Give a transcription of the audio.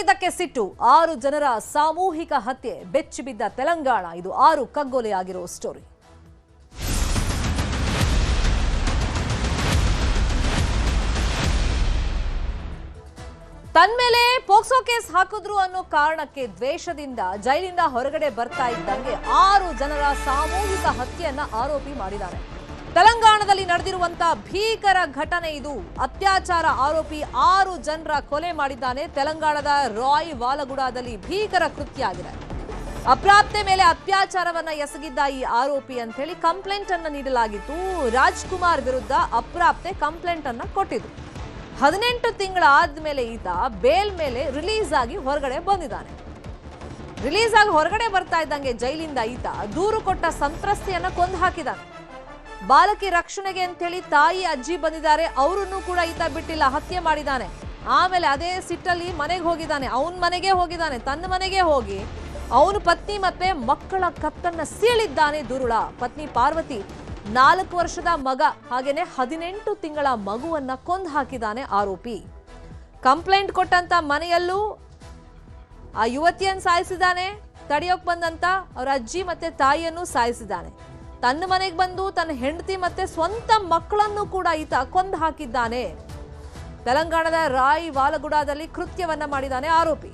ಇದಕ್ಕೆ ಸಿಟ್ಟು 6 ಜನರ ಸಾಮೂಹಿಕ ಹತ್ಯೆ ಬೆಚ್ಚಿಬಿದ್ದ ತೆಲಂಗಾಣ ಇದು 6 ಕಗ್ಗೊಲೆಯಾಗಿರೋ ಸ್ಟೋರಿ ತನ್ಮೇಲೆ ಪೋಕ್ಸೋ ಕೇಸ್ ಹಾಕಿದ್ರು ಅನ್ನೋ ಕಾರಣಕ್ಕೆ ದ್ವೇಷದಿಂದ ಜೈಲಿಂದ ಹೊರಗಡೆ ಬರ್ತಾ ಇದ್ದಂಗೆ 6 ಜನರ ಸಾಮೂಹಿಕ ಹತ್ಯೆಯನ್ನ ಆರೋಪಿ ಮಾಡಿದ್ದಾರೆ ತೆಲಂಗಾಣದಲ್ಲಿ ನಡೆದಿರುವಂತ ಭೀಕರ ಘಟನೆ ಇದು ಅತ್ಯಾಚಾರ ಆರೋಪಿ 6 ಜನರ ಕೊಲೆ ಮಾಡಿದ್ದಾನೆ ತೆಲಂಗಾಣದ ರಾಯ್ ವಾಲಗುಡಾದಲ್ಲಿ ಭೀಕರ ಕೃತ್ಯ ಆಗಿದೆ ಅಪ್ರಾಪ್ತೆ ಮೇಲೆ ಅತ್ಯಾಚಾರವನ್ನ ಎಸಗಿದ್ದ ಈ ಆರೋಪಿ ಅಂತ ಹೇಳಿ ಕಂಪ್ಲೇಂಟ್ ಅನ್ನು ನೀಡಲಾಗಿತ್ತು ರಾಜ್ಕುಮಾರ್ ವಿರುದ್ಧ ಅಪ್ರಾಪ್ತೆ ಕಂಪ್ಲೇಂಟ್ ಅನ್ನು ಕೊಟ್ಟಿದ್ರು 18 ತಿಂಗಳಾದ ಮೇಲೆ ಈತ ಬೇಲ್ ಮೇಲೆ ರಿಲೀಸ್ ಆಗಿ ಹೊರಗಡೆ ಬಂದಿದ್ದಾನೆ ರಿಲೀಸ್ ಆಗಿ ಹೊರಗಡೆ ಬರ್ತಾ ಇದ್ದಂಗೆ ಜೈಲಿಂದ ಈತ ದೂರು ಕೊಟ್ಟ ಸಂತ್ರಸ್ತೆಯನ್ನ ಕೊಂದು ಹಾಕಿದ್ದಾನೆ ಬಾಲಕಿ ರಕ್ಷಣೆಗೆ ಅಂತ ಹೇಳಿ ತಾಯಿ ಅಜ್ಜಿ ಬಂದಿದ್ದಾರೆ ಅವರನ್ನು ಕೂಡ ಈತ ಬಿಟ್ಟಿಲ್ಲ ಹತ್ಯೆ ಮಾಡಿದ್ದಾನೆ ಆಮೇಲೆ ಅದೇ ಸಿಟ್ಟಲ್ಲಿ ಮನೆಗೆ ಹೋಗಿದ್ದಾನೆ ಅವನ ಮನೆಗೆ ಹೋಗಿದ್ದಾನೆ ತನ್ನ ಮನೆಗೆ ಹೋಗಿ ಅವನು ಪತ್ನಿ ಮತ್ತೆ ಮಕ್ಕಳ ಕತ್ತನ್ನ ಸೀಳಿದ್ದಾನೆ ದುರುಳ ಪತ್ನಿ ಪಾರ್ವತಿ 4 ವರ್ಷದ ಮಗ ಹಾಗೇನೆ 18 ತಿಂಗಳ ಮಗುವನ್ನ ಕೊಂದು ಹಾಕಿದ್ದಾನೆ ಆರೋಪಿ ಕಂಪ್ಲೇಂಟ್ ಕೊಟ್ಟಂತ ಮನೆಯಲ್ಲೂ ಆ ಯುವತಿಯನ್ನು ಸಾಯಿಸಿದ್ದಾನೆ ತಡೆಯೋಕ್ ಬಂದಂತ ಅವರ ಅಜ್ಜಿ ಮತ್ತೆ ತಾಯಿಯನ್ನು ಸಾಯಿಸಿದ್ದಾನೆ ತನ್ನ ಮನೆಗೆ ಬಂದು ತನ್ನ ಹೆಂಡತಿ ಮತ್ತೆ ಸ್ವಂತ ಮಕ್ಕಳನ್ನು ಕೂಡ ಈತ ಕೊಂದು ಹಾಕಿದ್ದಾನೆ ತೆಲಂಗಾಣದ ರಾಯ್ ವಾಲಗುಡಾದಲ್ಲಿ ಕೃತ್ಯವನ್ನ ಮಾಡಿದ್ದಾನೆ ಆರೋಪಿ